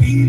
Good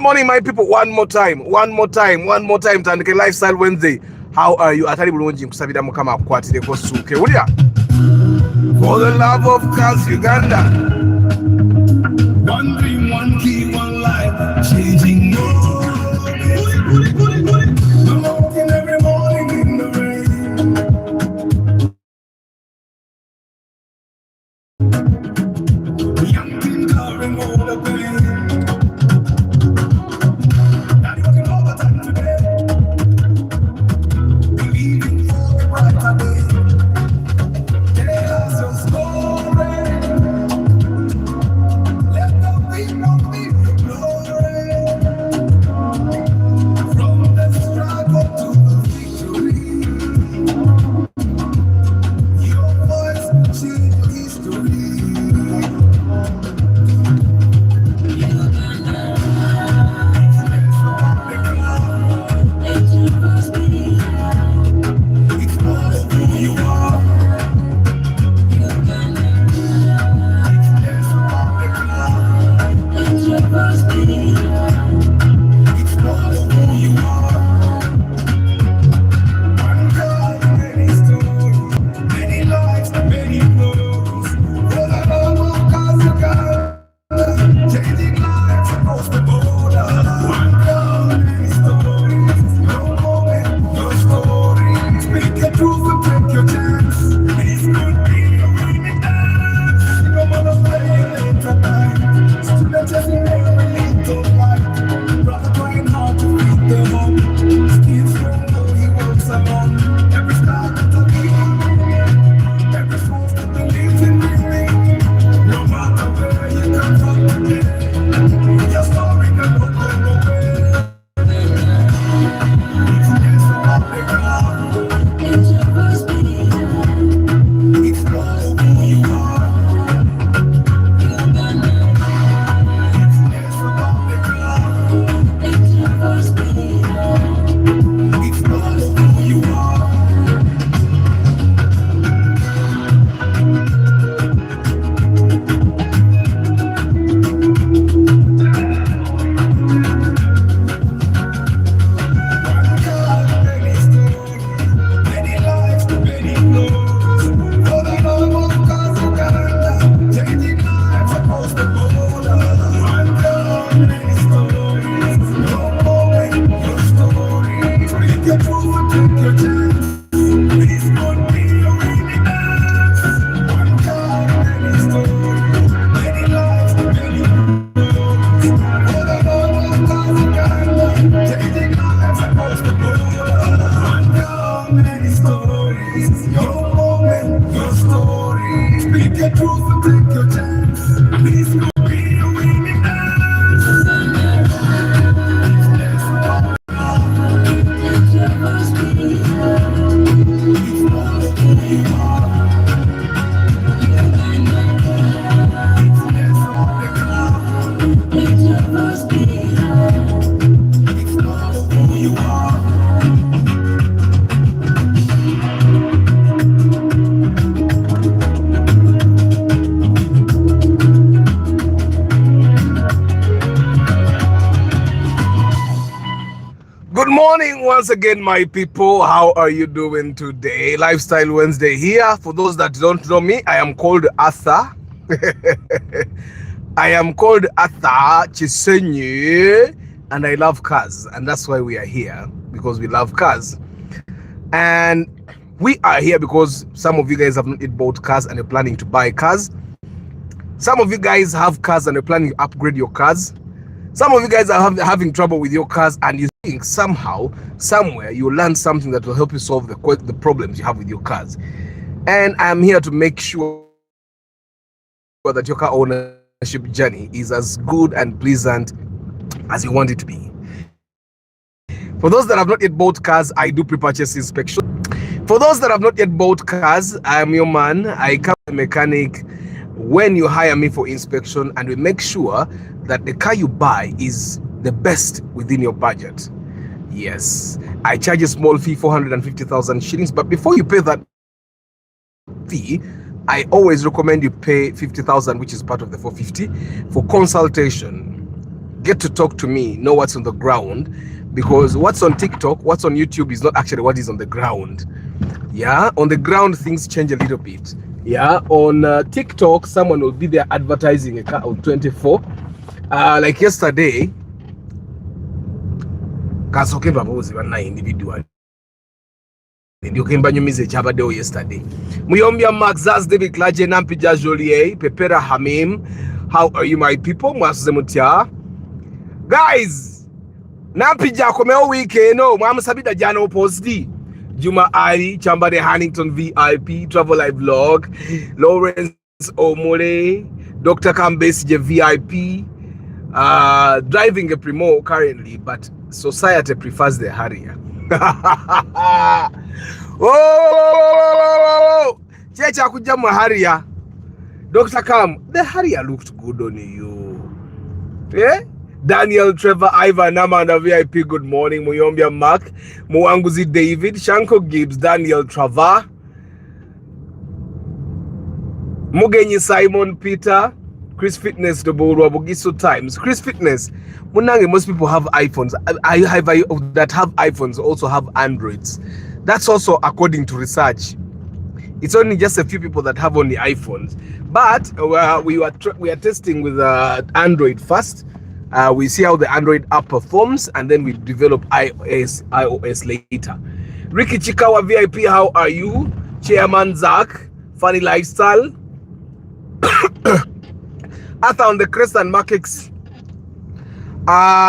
morning, my people. One more time. Tandike Lifestyle Wednesday. How are you? Atari bulungi nkusabira mukama akukwatire ko suke. Ulya. For the love of cars, Uganda. One dream, one key, one life. Changing world. I'm walking every morning in the rain. Young king carrying all the pain. Your story can go away. It's your first video. It's not who you are. Uganda. It's about the ground. It's your first video. It's not who you are. Good morning once again, my people. How are you doing today? Lifestyle Wednesday here. For those that don't know me, I am called Arthur. I am called Arthur Chisenye, and I love cars, and that's why we are here, because we love cars. And we are here because some of you guys have not yet bought cars and are planning to buy cars. Some of you guys have cars and are planning to upgrade your cars. Some of you guys are having trouble with your cars, and you think somehow, somewhere, you'll learn something that will help you solve the problems you have with your cars. And I'm here to make sure that your car ownership journey is as good and pleasant as you want it to be. For those that have not yet bought cars, I do pre-purchase inspection. For those that have not yet bought cars, I am your man. I come as a mechanic when you hire me for inspection, and we make sure that the car you buy is the best within your budget. Yes, I charge a small fee, 450,000 shillings, but before you pay that fee, I always recommend you pay 50,000, which is part of the 450, for consultation. Get to talk to me, know what's on the ground, because what's on TikTok, what's on YouTube is not actually what is on the ground. Yeah, on the ground things change a little bit. Yeah, on TikTok, someone will be there advertising a car of 24. Like yesterday, kasoke babuzi bana individual. Ndio kemba nyumize chabadeo yesterday. Muyombia Maxas David Klaje Nampija Joliet Pepera Hamim. How are you, my people? Mwasuzemutia. Guys, Nampija komeo weekend no mama sabida jana posti. Juma Ali, Chambade Hannington VIP, Travel Live Vlog, Lawrence Omole, Dr. Kambesije VIP, driving a Primo currently, but society prefers the Harrier. Oh, Checha Kujama Harrier. Dr. Kam, the Harrier looked good on you. Yeah? Daniel, Trevor, Ivan, Namanda VIP, good morning. Muyombia Mark, Mwanguzi David, Shanko Gibbs, Daniel Trevor, Mugenyi Simon Peter, Chris Fitness, the Buru Bugiso Times. Chris Fitness, Munange, most people have iPhones. I that have iPhones also have Androids. That's also according to research. It's only just a few people that have only iPhones. But we are testing with Android first. We see how the Android app performs, and then we develop iOS later. Ricky Chikawa VIP, how are you? Chairman Zach, Funny Lifestyle. Arthur on the Crest and Markex.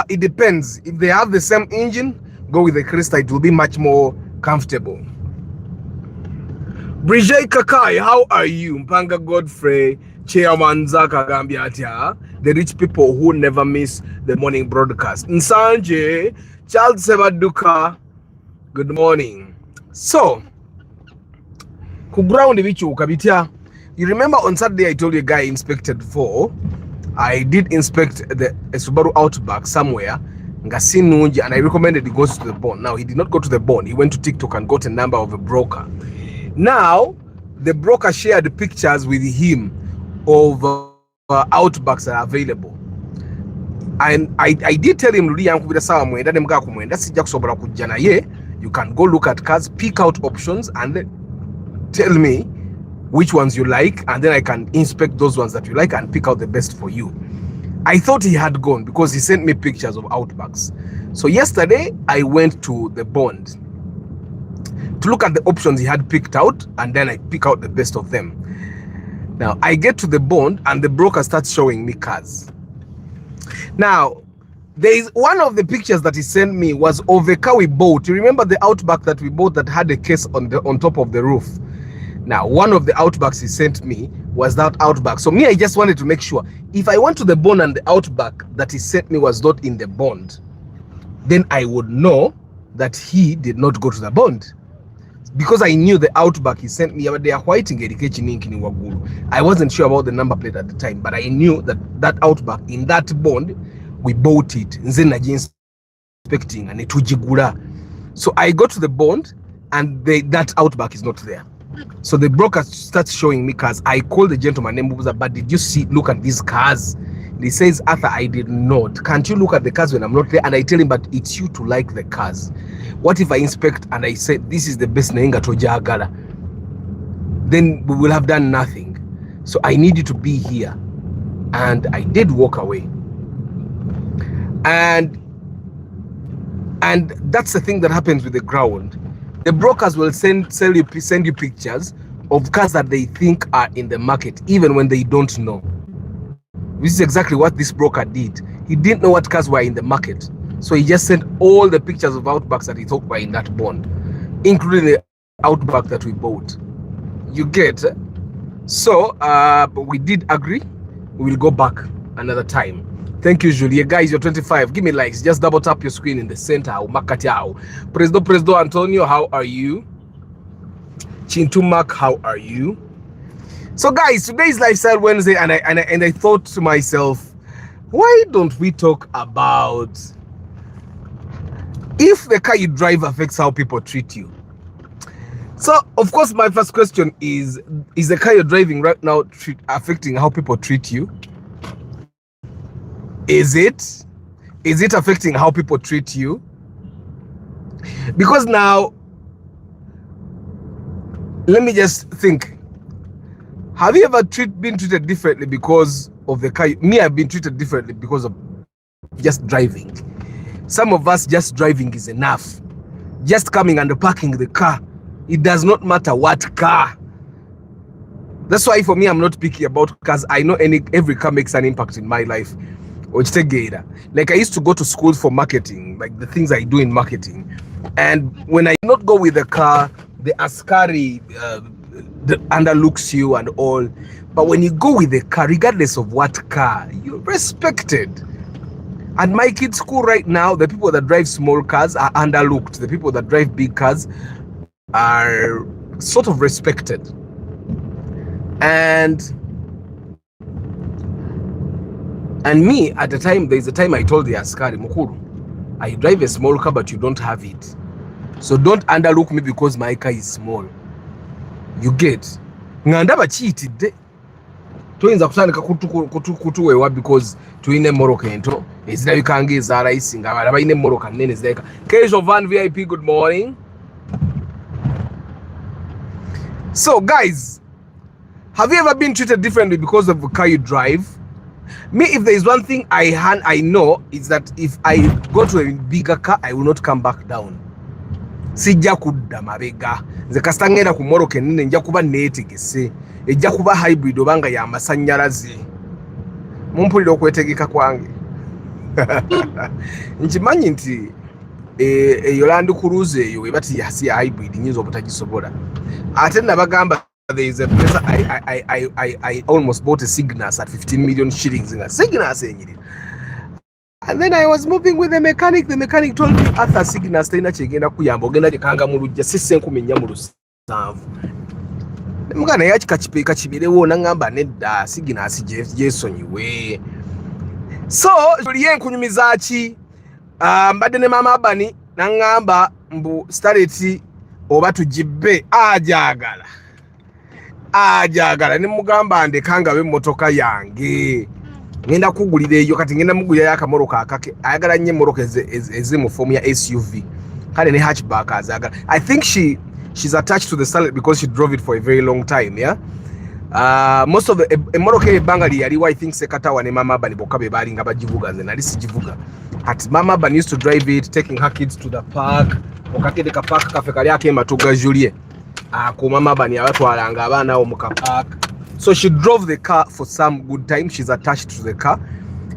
It depends. If they have the same engine, go with the Cresta. It will be much more comfortable. Bridget Kakai, how are you? Mpanga Godfrey, Chairman Zach Agambiatia. the rich people who never miss the morning broadcast. Nsanje, Charles Sebaduka, good morning. So, ku ground bichuka bitya. You remember on Saturday I told you a guy inspected for. I did inspect the Subaru Outback somewhere. Ngasinunji, and I recommended he goes to the bond. Now he did not go to the bond. He went to TikTok and got a number of a broker. Now the broker shared pictures with him of Outbacks that are available. And I did tell him, you can go look at cars, pick out options, and then tell me which ones you like, and then I can inspect those ones that you like and pick out the best for you. I thought he had gone because he sent me pictures of Outbacks. So yesterday I went to the bond to look at the options he had picked out, and then I pick out the best of them. Now I get to the bond and the broker starts showing me cars. Now there is one of the pictures that he sent me was of a car we bought. You remember the Outback that we bought that had a case on top of the roof? Now, one of the Outbacks he sent me was that Outback. So me, I just wanted to make sure if I went to the bond and the Outback that he sent me was not in the bond, then I would know that he did not go to the bond. Because I knew the Outback he sent me, they are white in Wagulu. I wasn't sure about the number plate at the time, but I knew that that Outback in that bond, we bought it. Inspecting and it. So I go to the bond and that Outback is not there. So the broker starts showing me cars. I call the gentleman named Bubuza, but did you look at these cars? And he says, Arthur, I did not. Can't you look at the cars when I'm not there? And I tell him, but it's you to like the cars. What if I inspect and I say, this is the best Nainga Tojagala? Then we will have done nothing. So I need you to be here. And I did walk away. And that's the thing that happens with the ground. The brokers will send you pictures of cars that they think are in the market, even when they don't know. This is exactly what this broker did. He didn't know what cars were in the market. So he just sent all the pictures of Outbacks that he thought were in that bond, including the Outback that we bought. You get? So, but we did agree. We will go back another time. Thank you, Julia. Guys, you're 25. Give me likes. Just double tap your screen in the center. Presdo Antonio, how are you? Chintumak, how are you? So, guys, today is Lifestyle Wednesday, and I thought to myself, why don't we talk about if the car you drive affects how people treat you? So, of course, my first question is the car you're driving right now affecting how people treat you? Is it affecting how people treat you? Because now, let me just think. Have you ever been treated differently because of the car? Me, I've been treated differently because of just driving. Some of us, just driving is enough. Just coming and parking the car. It does not matter what car. That's why for me, I'm not picky about cars. I know every car makes an impact in my life. Like I used to go to school for marketing, like the things I do in marketing. And when I not go with the car, the askari underlooks you and all. But when you go with the car, regardless of what car, you're respected. At my kids' school right now, the people that drive small cars are underlooked. The people that drive big cars are sort of respected. And me, at the time, there's a time I told the askari, Mukuru, I drive a small car, but you don't have it. So don't underlook me because my car is small. You get? Ngandaba cheated. Twins are trying to kutu because twine Moroccan. Is there you can get Zara Ising? I'm in Moroccan. Then is there. Casual Van VIP, good morning. So, guys, have you ever been treated differently because of the car you drive? Me, if there is one thing I know, is that if I go to a bigger car, I will not come back down. Sijja kudda mabega. Nze kasita ngenda ku Moroccan nne nja kuba neetegese. Ejja kuba hybrid obanga ya masannyalaze. Mumpulira okwetegeka kwange. Nkimanyi nti eyo Land Cruiser eyo webati yasi ya hybrid nyinza obutagisobola. Ate nabagamba there is a place I almost bought a Cygnus at 15 million shillings in a Cygnus. And then I was moving with the mechanic. The mechanic told me Arthur Cygnus tena chegenda kuyamba ogenda kikanga mu lujja sisenkumenya mu lusanvu. Mugana yakikachipeka kibirewo nangamba nedda Cygnus jesonyiwe. So tuliye nkunyumiza ki mbadde ne mama Abani nangamba mbu stareti oba tujibbe ajagala ne mugamba ndekanga we motoka yange ngenda kugulira eyo kati ngenda mugulira yakamoroka akake ayagala nnyo moroka ezi mu form ya SUV kale ne hatchback azagala. I think she's attached to the Starlet because she drove it for a very long time. Yeah, most of the moroka ebangali yaliwa I think sekatawa ne mama Abani bokabe bali nga bajivuga nze nali sijivuga. At mama Abani used to drive it, taking her kids to the park. Okakede ka park kafe kali ake matuga Julie. Ko mama Abani abatwalanga abaana wo mu ka park. So she drove the car for some good time. She's attached to the car,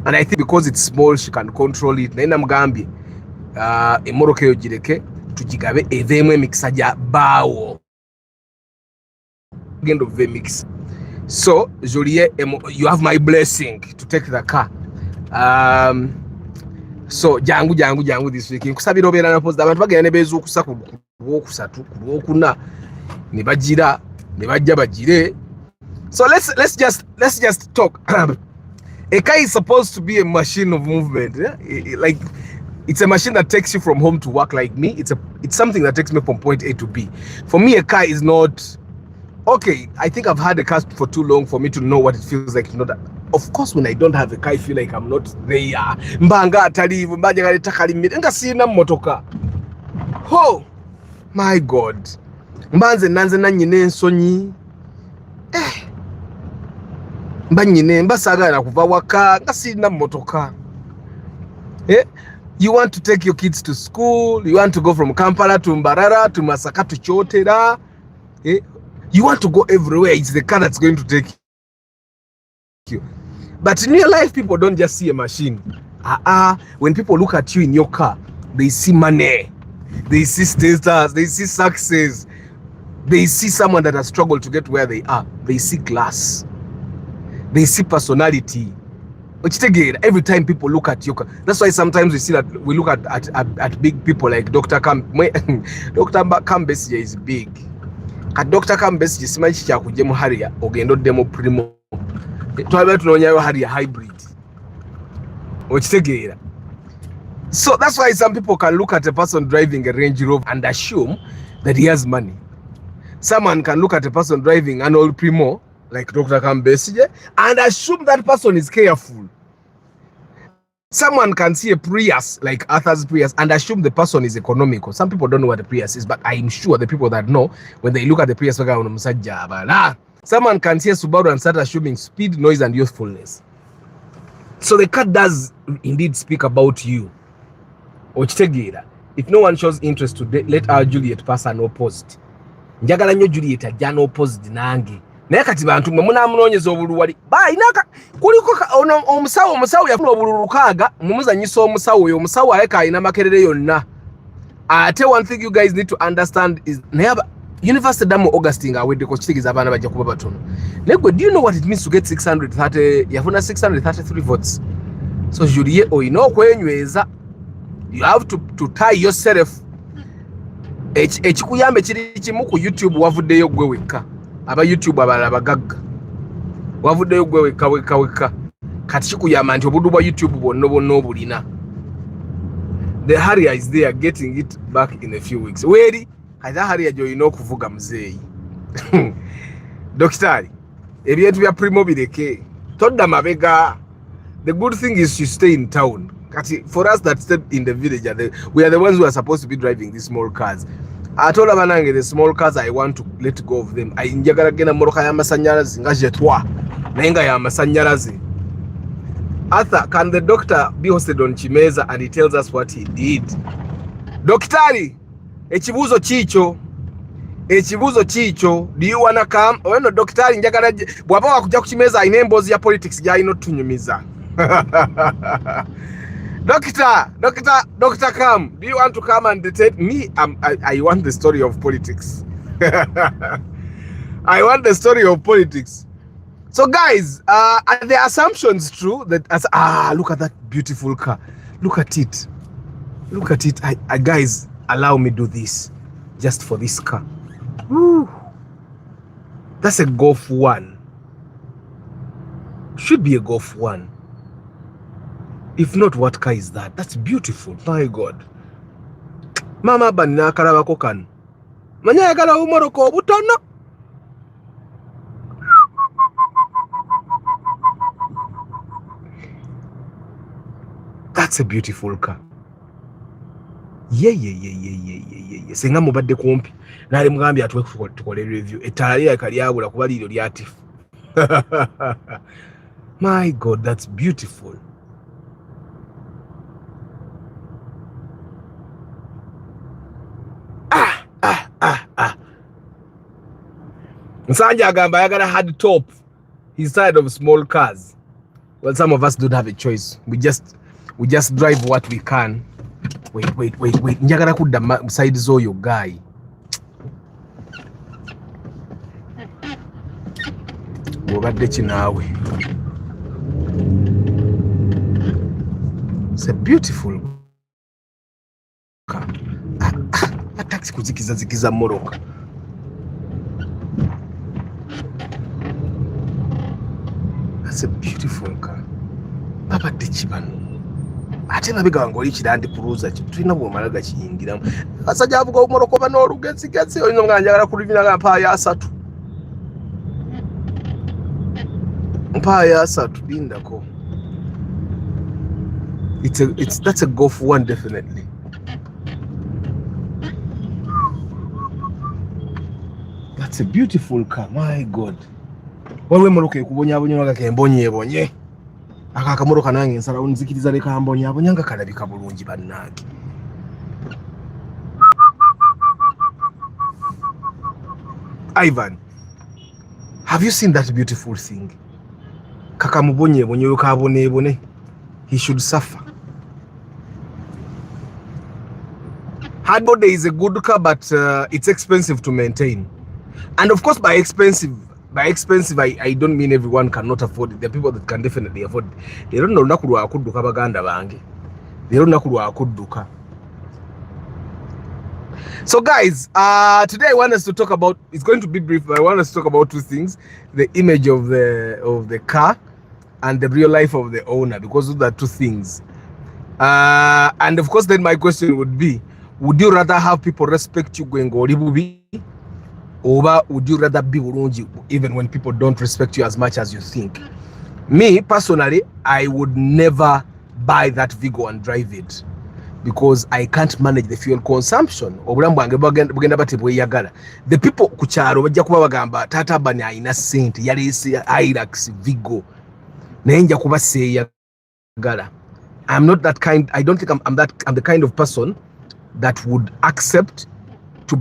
and I think because it's small, she can control it. Naina mgambi emoroka yo gireke tujigabe evemu emikisa ja bawo gendo vemix. So Julie, you have my blessing to take the car. So jangu this week nkusabira obera na post abantu bagenda nebezu okusaku okusatu okuna ne bagira ne bajja bagire. So let's just talk. A car is supposed to be a machine of movement. Yeah? Like it's a machine that takes you from home to work. Like me, it's something that takes me from point A to B. For me, a car is not okay. I think I've had a car for too long for me to know what it feels like to know that. Of course, when I don't have a car, I feel like I'm not there. Mbanga atalivu, mbanja gale takalimire, nga sina motoka. Oh my God. Mbanze nanze nanyine ensonyi. Mbanyine mbasagala kuva waka nga sina motoka. You want to take your kids to school, you want to go from Kampala to Mbarara to Masaka to Chotera. You want to go everywhere. It's the car that's going to take you. But in real life, people don't just see a machine. When people look at you in your car, they see money, they see status, they see success, they see someone that has struggled to get where they are. They see class, they see personality. Every time people look at your car, that's why sometimes we see that we look at big people like Dr. Dr. Kambesye is big. At Dr. Kambesye, simanyi kyakujjemu Harrier ogendo demo primo. Twaba tunonyayo Harrier hybrid. Okitegeera. So that's why some people can look at a person driving a Range Rover and assume that he has money. Someone can look at a person driving an old Primo like Dr. Kambesye and assume that person is careful. Someone can see a Prius like Arthur's Prius and assume the person is economical. Some people don't know what a Prius is, but I'm sure the people that know, when they look at the Prius, someone can see a Subaru and start assuming speed, noise, and youthfulness. So the car does indeed speak about you. If no one shows interest today, let our Juliet pass an opposed. Njagala nyo Juliet ajja no opposed nange. Naye kati bantu mwe munamunonyeza obululu wali. Inaka kuliko omusawo yafuna obululu kaaga mumuzanyisa omusawo oyo omusawo ayeka alina makerere yonna. Ate one thing you guys need to understand is University Damu Augustine awedde ko kitegeeza abaana bajja kuba batono. Negwe, do you know what it means to get 630 yafuna 633 votes? So Julie oyina okwenyweza. You have to tie yourself. Ekikuyambe kiri kimu ku YouTube wavuddeyo gwe wekka. Aba YouTube abalala bagagga. Wavuddeyo gwe wekka. Kati kikuyamba nti obuddu bwa YouTube bwonna obulina. The Harrier is there getting it back in a few weeks. Weri kati Harrier gy'olina okuvuga muzeeyi. Dokitali, ebintu bya Primo bireke. Todda mabega. The good thing is you stay in town. For us that stay in the village, we are the ones who are supposed to be driving these small cars. I told Abanange the small cars, I want to let go of them. I njagala gena moroka ya masanyalazi nga jetwa nayenga ya masanyalazi. Arthur, can the doctor be hosted on Chimeza and he tells us what he did? Doktari, ekibuzo chicho. Do you wanna come? Ono doktari njagala bwaba wakujja ku Chimeza ayina emboozi ya politics gy'alina otunyumiza. Doctor, come. Do you want to come and dictate me? I want the story of politics. I want the story of politics. So guys, are the assumptions true that look at that beautiful car. Look at it. Look at it. I guys, allow me do this just for this car. Woo. That's a Golf 1. Should be a Golf 1. If not, what car is that? That's beautiful. My God. Mama banina karabako kan. Manya yagala umoroko butono. That's a beautiful car. Yeah. Senga mubadde kumpi. Nali mugambye atwe tukole review. Etali yakaliabula kuba liro lyatifu. My God, that's beautiful. Nsanja agamba ayagala hard top. He's tired of small cars. Well, some of us don't have a choice. We just drive what we can. Wait. Njagala kudda side zoyo guy. Obadde kinawe. It's a beautiful car. A taxi kuzikiza moroka. That's a beautiful car. Papa Tichibano. Ate nabiga ngoli kirandi kuruza tulina bwomalaga kiyingiramu. Asajja avuga omoroko bano olugetsi oyino nga njagala kulivina ga mpaya asatu. Mpaya asatu bindako. That's a Golf 1 definitely. That's a beautiful car. My God. Waliwe moroka ekubonyaabonyaga kembonye. Akakamoroka nange nsala unzikiriza leka mbonyabonyanga kalabika bulungi bannange. Ivan, have you seen that beautiful thing? Kakamubonyebonye kabonebone. He should suffer. Hardbody is a good car, but it's expensive to maintain. And of course, by expensive, I don't mean everyone cannot afford it. There are people that can definitely afford it. They don't know nakulwa akudduka baganda bange. They don't know nakulwa akudduka. So guys, today I want us to talk about, it's going to be brief, but I want us to talk about two things: the image of the car and the real life of the owner, because those are two things. And of course, then my question would be, would you rather have people respect you going bubi, or would you rather be bulungi even when people don't respect you as much as you think? Me personally, I would never buy that Vigo and drive it, because I can't manage the fuel consumption. The people kucharo bajja kuba bagamba tata bani aina sente yalese Hilux Vigo nenja kuba seyagala. I'm not that kind. I don't think I'm the kind of person that would accept to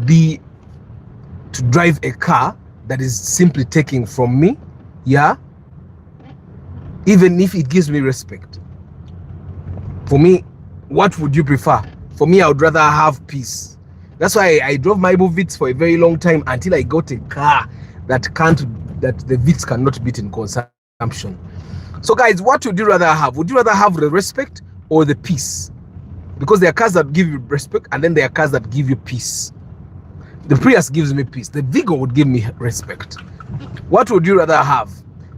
drive a car that is simply taking from me, yeah, even if it gives me respect. For me, what would you prefer? For me, I would rather have peace. That's why I drove my Vitz for a very long time until I got a car that the Vitz cannot beat in consumption. So guys, what would you rather have? Would you rather have the respect or the peace? Because there are cars that give you respect, and then there are cars that give you peace. The Prius gives me peace. The Vigo would give me respect. What would you rather have?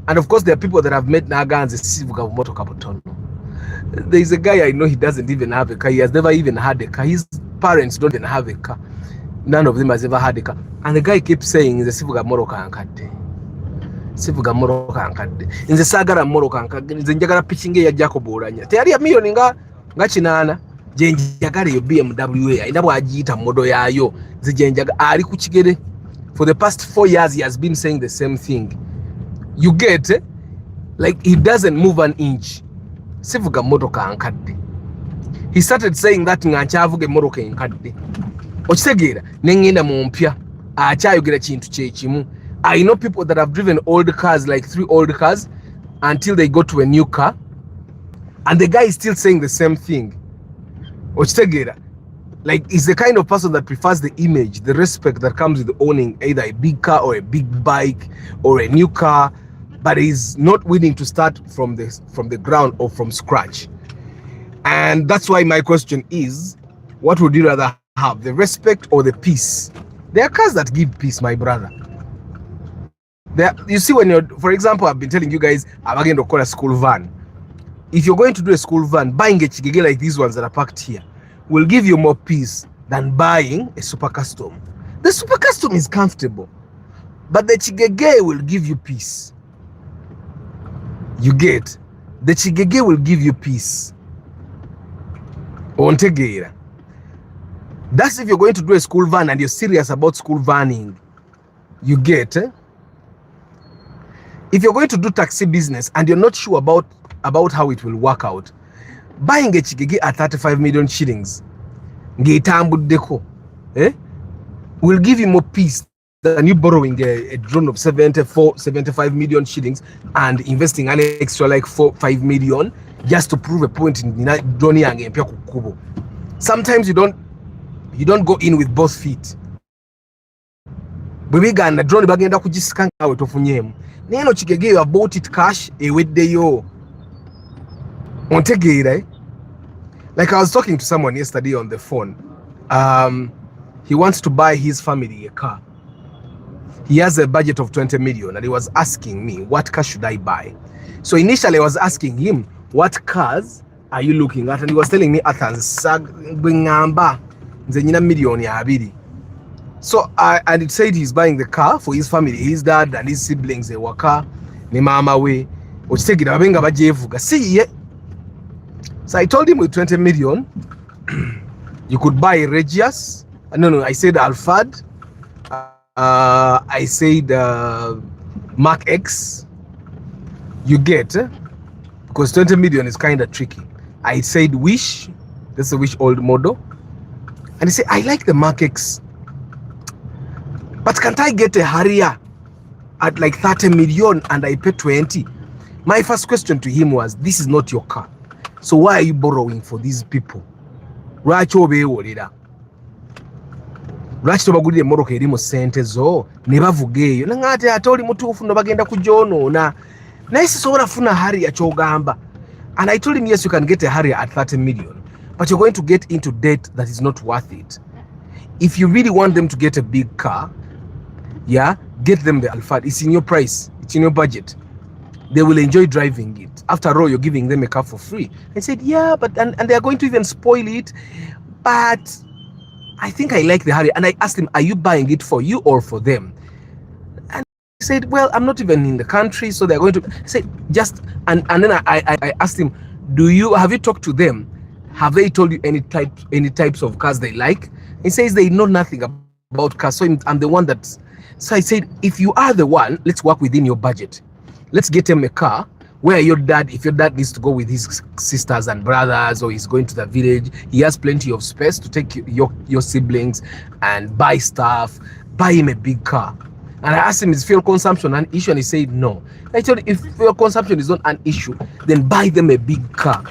And of course, there are people that have met Nagans. There is a guy I know, he doesn't even have a car. He has never even had a car. His parents don't even have a car. None of them has ever had a car. And the guy keeps saying, in the Sivuga Moroka Ankade. Sivuga Moroka Ankade. In the Sagara Moroka Ankade. In the Jagara pitching a Jacob Orania. Tearia Mioninga, Gachinana. Jenjagara yo BMW indabwa ajita modo yayo zijenjaga ali kuchigere. For the past 4 years he has been saying the same thing. You get like he doesn't move an inch. Sivuga motoka ankadde. He started saying that nganchavuge motoka enkadde. Okitegera nengenda mu mpya akyayogera kintu kyekimu. I know people that have driven old cars, like 3 old cars, until they go to a new car, and the guy is still saying the same thing. Okitegera Like, is the kind of person that prefers the image, the respect that comes with owning either a big car or a big bike or a new car, but is not willing to start from the ground or from scratch. And that's why my question is, what would you rather have, the respect or the peace? There are cars that give peace, my brother. There, you see, when you're, for example, I've been telling you guys, I'm going to call a school van. If you're going to do a school van, buying a chigege like these ones that are parked here will give you more peace than buying a super custom. The super custom is comfortable, but the chigege will give you peace. You get? The chigege will give you peace. Ontegeira. That's if you're going to do a school van and you're serious about school vanning. You get? If you're going to do taxi business and you're not sure about how it will work out, buying a chigege at 35 million shillings will give you more peace than you borrowing a drone of 75 million shillings and investing an extra like 4-5 million just to prove a point in drone. Sometimes you don't go in with both feet. Bwebiganda drone bagenda kugisikanga awe tofunyemu. Neno chigege you bought it cash eweddeyo. Ontegeera. Like I was talking to someone yesterday on the phone. He wants to buy his family a car. He has a budget of 20 million and he was asking me, what car should I buy? So initially I was asking him, what cars are you looking at? And he was telling me, so and it said he's buying the car for his family, his dad and his siblings. They were car, ni mama we. See, so I told him with 20 million, you could buy a Regius. No, I said Alphard. I said Mark X. You get, because 20 million is kind of tricky. I said Wish. That's a Wish old model. And he said, I like the Mark X. But can't I get a Harrier at like 30 million and I pay 20? My first question to him was, this is not your car. So why are you borrowing for these people? Lwaki obeewolera? Lwaki tobagulira emmoroka erimu ssente zo ne bavuga eyo nangate ate oli mutuufu no bagenda kugyonoona naye sisobola funa Harrier kyogamba. And I told him, yes, you can get a Harrier at 30 million, but you're going to get into debt that is not worth it. If you really want them to get a big car, yeah, get them the Alphard. It's in your price, it's in your budget. They will enjoy driving it. After all, you're giving them a car for free. I said, yeah, but and they are going to even spoil it. But I think I like the Harrier. And I asked him, are you buying it for you or for them? And he said, well, I'm not even in the country, so they're going to. I said, just and then I asked him, have you talked to them? Have they told you any types of cars they like? He says they know nothing about cars. So I'm the one that. So I said, if you are the one, let's work within your budget. Let's get him a car where if your dad needs to go with his sisters and brothers, or he's going to the village, he has plenty of space to take your siblings and buy stuff. Buy him a big car. And I asked him, is fuel consumption an issue? And he said no. I told him, if fuel consumption is not an issue, then buy them a big car.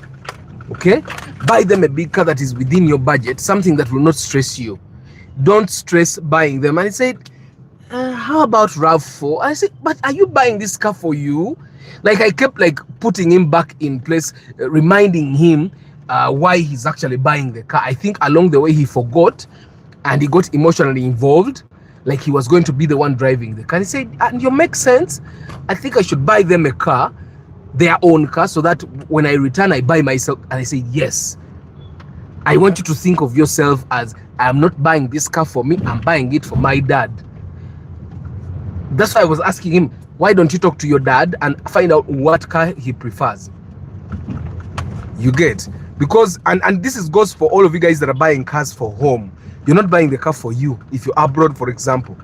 Okay? Buy them a big car that is within your budget, something that will not stress you. Don't stress buying them. And he said, how about RAV4? I said, but are you buying this car for you? Like I kept like putting him back in place, reminding him why he's actually buying the car. I think along the way he forgot and he got emotionally involved, like he was going to be the one driving the car. And he said, and you make sense. I think I should buy them a car, their own car, so that when I return, I buy myself. And I said, yes. I want you to think of yourself as, I'm not buying this car for me, I'm buying it for my dad. That's why I was asking him, why don't you talk to your dad and find out what car he prefers? You get? Because, and this goes for all of you guys that are buying cars for home. You're not buying the car for you. If you're abroad, for example,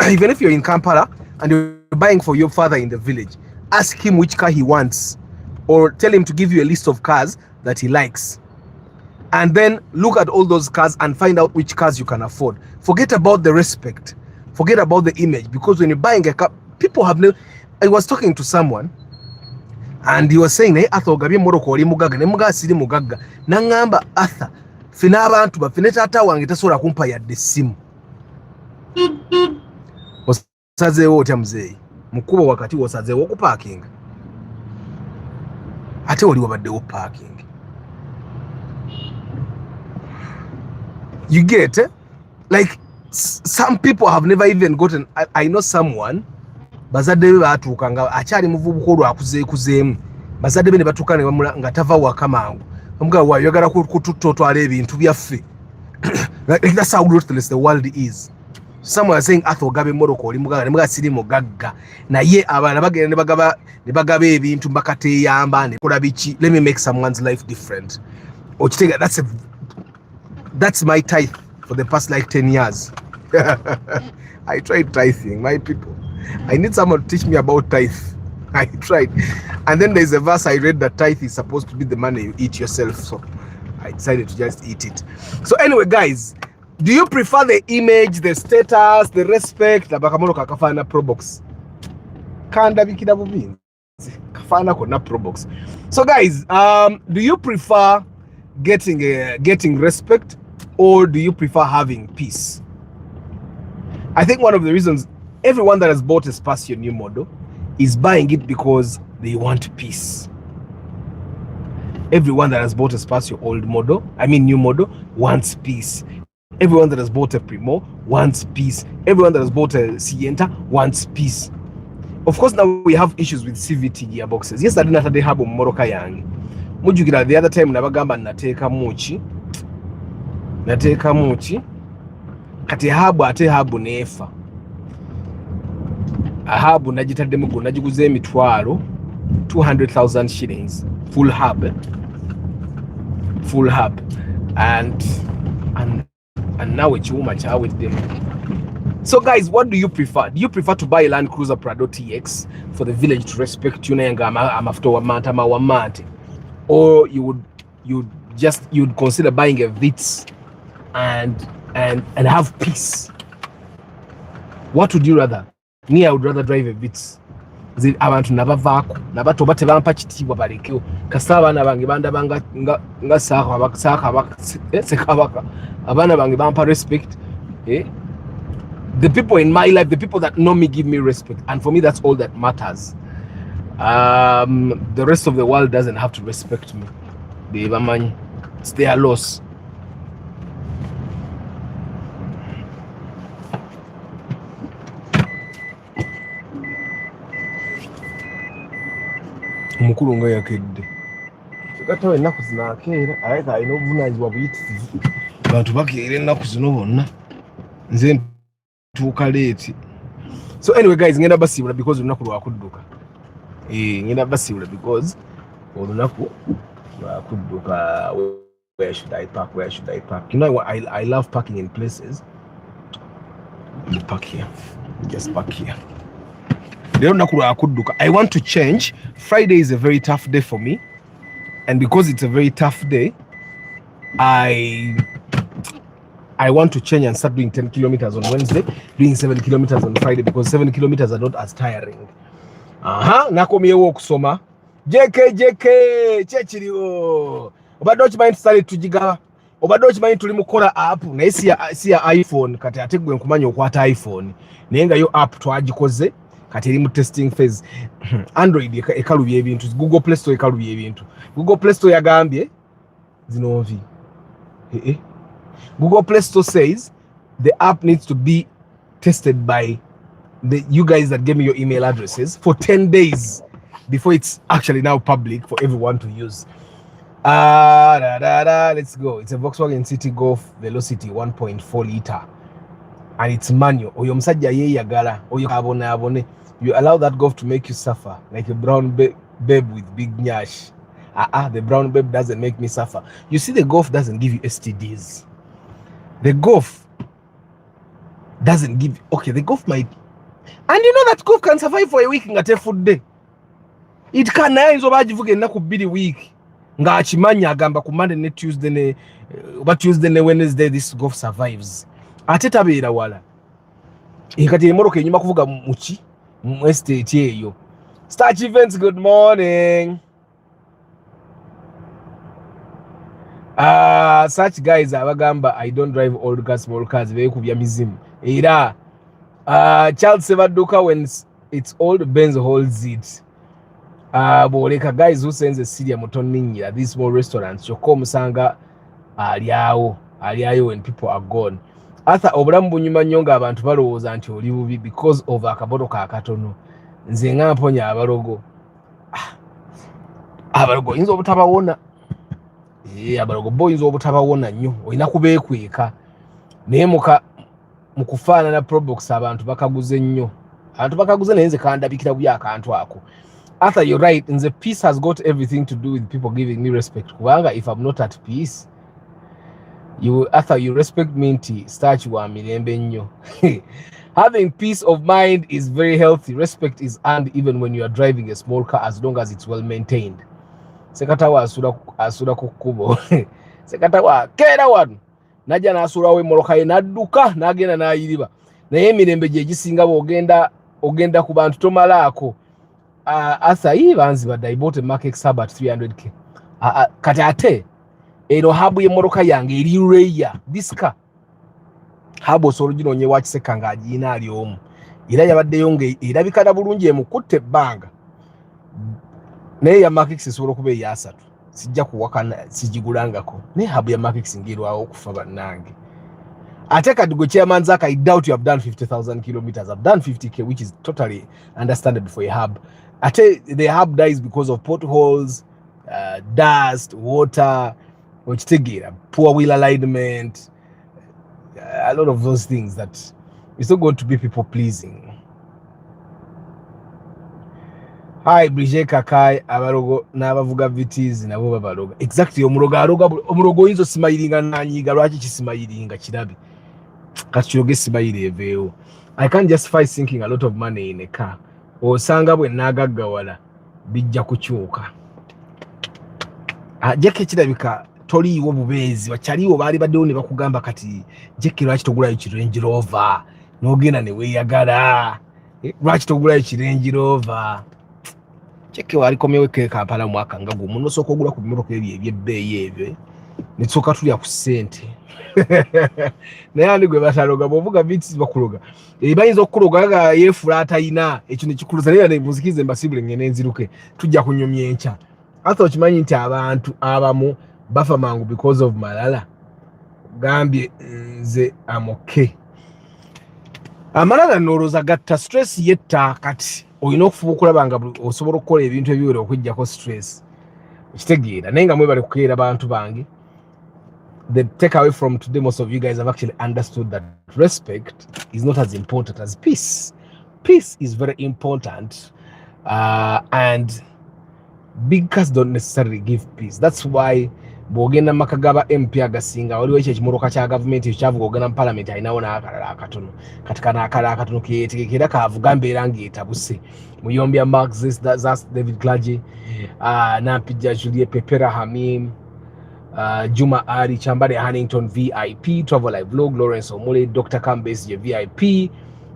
even if you're in Kampala and you're buying for your father in the village, ask him which car he wants, or tell him to give you a list of cars that he likes. And then look at all those cars and find out which cars you can afford. Forget about the respect. Forget about the image, because when you're buying a car, people have no. I was talking to someone and he was saying, hey, Arthur, Gabi Moroko, Mugaga, Nemuga City Mugaga, Nangamba Arthur, fina abantu bafine tata wange tasobola kumpa yadde essimu osazeewo otya muzeeyi mukubo wakati wosazeewo okupaakinga ate oli wabaddewo parking. You get it? Like some people have never even gotten. I know someone bazadde be batuuka nga akyali muvubuka olwakuzeekuzeemu bazadde be ne batuuka ne bamula nga tava waka mangu omugabo wayogala kututotwala ebintu byaffe. Like that's how ruthless the world is. Someone is saying Arthur gabe moroko oli mugaga ne mugaga siri mugagga naye abaana bagenda ne bagaba ebintu mbakateyamba ne kola biki. Let me make someone's life different. Okitega that's my tithe for the past like 10 years. I tried tithing, my people. I need someone to teach me about tithe. I tried. And then there's a verse I read that tithe is supposed to be the money you eat yourself. So I decided to just eat it. So anyway, guys, do you prefer the image, the status, the respect? Labakamono kakafana pro box. Kanda bikida bubinzi. Kafana kona pro box. So guys, do you prefer getting respect, or do you prefer having peace? I think one of the reasons everyone that has bought a Spacio new model is buying it because they want peace. Everyone that has bought a Spacio new model wants peace. Everyone that has bought a Primo wants peace. Everyone that has bought a Sienta wants peace. Of course, now we have issues with CVT gearboxes. Yes, I didn't have Moroka Yang. Mujugira the other time nabagamba nateka muchi kati habu nefa ahabu najitaddemu go najiguze emitwalo 200,000 shillings full hub and now ekiwuma kyaweddemu. So guys, what do you prefer? Do you prefer to buy a Land Cruiser Prado TX for the village to respect you naye nga amafuta wamante, or you'd consider buying a Vitz and have peace? What would you rather? Me, I would rather drive a Vitz. Abantu nabavaako nabato batebampa kitiibwa balekeo kasita abaana bange bandabanga nga sekabaka abaana bange bampa respect. The people in my life, the people that know me, give me respect, and for me that's all that matters. The rest of the world doesn't have to respect me. It's their loss. Omukulu nga yakedde katawe ennaku zinakeera aleka alina obuvunaanyizibwa buyitirivu bantu bakeera ennaku zino bonna nze ntuuka leeti. So anyway guys, ngenda basiibula because olunaku lwakudduka. Ngenda basiibula because olunaku lwakudduka. Where should I park? You know what, I love parking in places. You park here. Just park here. I want to change. Friday is a very tough day for me, and because it's a very tough day, I want to change and start doing 10 kilometers on Wednesday, doing 7 kilometers on Friday, because 7 kilometers are not as tiring. Nakomyewo okusoma JK chechiriwo obadde okimanyi tusale tugiga obadde okimanyi tuli mukola app naye si ya iPhone kati ate gwe nkumanya okwata iPhone naye nga yo app twagikoze kati eri mu testing phase. Android ekalubya ebintu, Google Play Store ekalubya ebintu. Google Play Store yagambye zinovi. Google Play Store says the app needs to be tested by you guys that gave me your email addresses for 10 days before it's actually now public for everyone to use. Let's go. It's a Volkswagen City Golf Velocity 1.4 liter and it's manual. Oyo musajja yeyagala oyo abone. You allow that Golf to make you suffer like a brown babe with big nyash. The brown babe doesn't make me suffer. You see, the Golf doesn't give you STDs. The Golf doesn't give. Okay, the Golf might, and you know that Golf can survive for a week nga te food day. It can naye nzo bagivuga ennaku 2 week nga akimanya agamba ku Monday ne Tuesday ne Tuesday ne Wednesday this Golf survives. Ate tabeera wala. Kati emoroka enyuma kuvuga muki mu estate eyo. Starch Events, good morning. Such guys abagamba I don't drive old cars, small cars, beekubya mizimu era Charles Sebaduka, when it's old, Benz holds it. Boleka guys who sends a Syria Motoninya, these small restaurants, Chokom Sanga, Aliao, when people are gone. Arthur obulamu bunyuma nnyo ng'abantu balowooza nti oli bubi because of akaboto ka katono. Nze nga mponya abalogo. Abalogo oyinza obutabawona. Abalogo bo oyinza obutabawona nnyo. Olina kubeekweka. Naye mu kufaanana Probox abantu bakaguze nnyo. Abantu bakaguze naye nze kandabikira bubi akantu ako. Arthur, you're right. Nze peace has got everything to do with people giving me respect. Kubanga if I'm not at peace, Arthur, you respect me nti start wa mirembe nnyo. Having peace of mind is very healthy. Respect is earned even when you are driving a small car, as long as it's well maintained. Sekatawa asura ku kkubo. Sekatawa kera wano najja n'asulawo emmoloka ye n'adduka n'agenda n'ayiriba. Naye emirembe gye gisinga ogenda ku bantu tomalaako. Arthur, banziba I bought a Mark X Hub at 300k. Kati ate ero habu y'emmoloka yange eri reya. This car habu osobola ginonye wakiseka ng'agiina ali omu. Era yabaddeyo ng'erabikana bulungi emukutte ebbanga. Naye ya Mark X esobola okuba ey'asatu. Sijja kuwakana sigigulangako. Naye habu ya Mark X ng'erwawo okufa bannange. Ate kati gwe chairman Zaka, I doubt you have done 50,000 kilometers. I've done 50k, which is totally understandable for a hub. Ate the hub dies because of potholes, dust, water, poor wheel alignment, a lot of those things that it's not going to be people pleasing. Hi, Brigitte Kakai, abalogo n'abavuga vitis nabo babaloga. Exactly, omulogo yinzo simayiringa nanyiga lwaki kisimayiringa kirabi. Kachiroge simayire eveewo. I can't justify sinking a lot of money in a car. Osanga bwe nagaggawala bijja kukyuka. Jeke kirabika toliiwo bubeezi bakyaliwo baali baddewo ne bakugamba kati Jeke lwaki togulayo ki Range Rover n'ogenda ne weeyagala. Lwaki togulayo ki Range Rover. Jeke walikomyewo ke Kampala mwaka nga gumu nosooka ogula ku bimotoka ebyo ebyebbeeyi ebyo ne tusooka tulya ku ssente. Naye andi gwe bataloga bw'ovuga vitis bakuloga bayinza okukuloga nga yeefula atayina ekyo ne kikuluza naye ne muzikize mbasibule ngene nziruke tujja kunyumya enkya. Arthur, okimanyi nti abantu abamu bafa mangu because of malala. Gambye nze amoke. Amalala noloza gatta stress yetta kati olina okufuba okulaba nga osobola okukola ebintu ebiwera okujjako stress. Okitegeera naye nga mwebale kukeera bantu bange. The takeaway from today, most of you guys have actually understood that respect is not as important as peace. Peace is very important, and big cars don't necessarily give peace. That's why bwogenda makagaba MP agasinga waliwo ekyo ekimoloka kya gavumenti ekyavuga ogenda mu parliament ayinawo n'akalala akatono kati kana akalala akatono keetegekera kaavuga mbeera ng'etabuse muyombya Marx, that's David Clergy, Nampijja Julie Pepera Hamim, Juma Ari Chambare Hannington VIP, Travel Live Vlog, Lawrence Omule, Dr. Kambes VIP,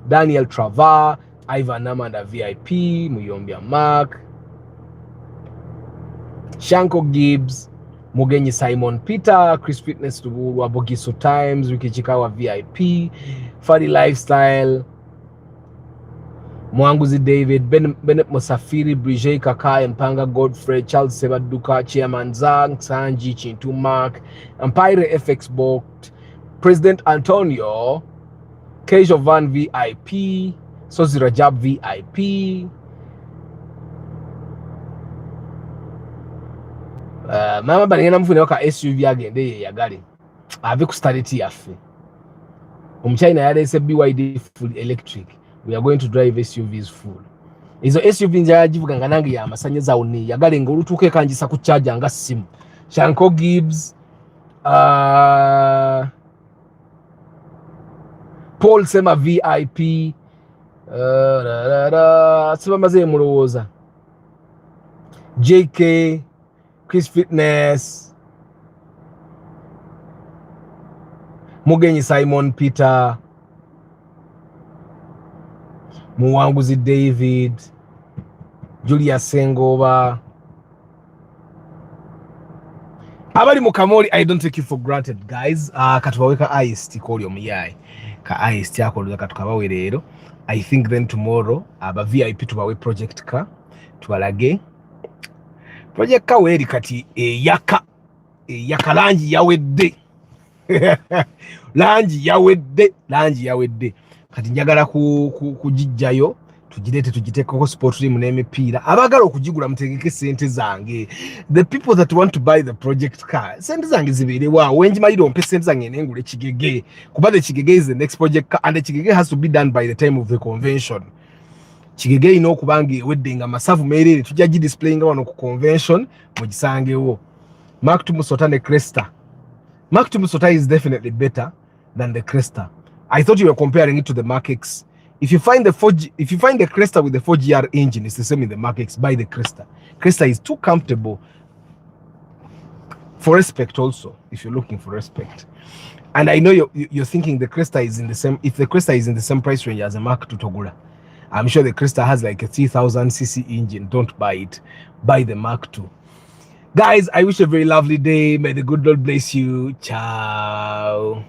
Daniel Travar, Ivan Namanda VIP, Muyombia Mark, Shanko Gibbs, Mugenyi Simon Peter, Chris Fitness to Wabogiso Times, Ricky Chikawa VIP, Fadi Lifestyle, Mwanguzi David, Bennett Musafiri, Brigitte Kakai, Mpanga Godfrey, Charles Sebaduka, Chairman Zang, Sanji, Chintu Mark, Empire FX Booked, President Antonio, Kejo Van VIP, Sozi Rajab VIP, Mama Banana Mfune waka SUV agende ye yagale. Ave ku starity yaffe. Omuchina yalese BYD full electric. We are going to drive SUVs full. Izo SUV njajivuga nga nange ya masanyeza oni yagale nga olutuke kanjisa ku charger nga simu. Shanko Gibbs, Paul Sema VIP, siba maze mulowooza. JK, Chris Fitness, Mugenyi Simon Peter, Muwanguzi David, Julia Sengoba, abali mu kamoli, I don't take you for granted guys. Katubaweka iced koli omuyai ka iced yakoloza katukabawe leero. I think then tomorrow aba VIP tubawe project car tubalage project car weri kati yaka langi yawedde langi yawedde kati njagala kujijjayo tugirete tugitekeko sport team n'emipiira abagala okugigula mutegeke sente zange. The people that want to buy the project car, sente zange zibeere waawo wenjimalira ompe sente zange nengule Kigege kuba the Kigege is the next project car and the Kigege has to be done by the time of the convention. Kigege ino okubanga ewedde nga masavu meerere tujja gidisplayinga wano ku convention mugisangewo. Mark to Musota ne Cresta. Mark to Musota is definitely better than the Cresta. I thought you were comparing it to the Mark X. If you find the Cresta with the 4GR engine, it's the same in the Mark X. Buy the Cresta. Cresta is too comfortable for respect also, if you're looking for respect. And I know you're thinking the Cresta is in the same, if the Cresta is in the same price range as a Mark II Togura, I'm sure the Cresta has like a 3000cc engine. Don't buy it. Buy the Mark II. Guys, I wish you a very lovely day. May the good Lord bless you. Ciao.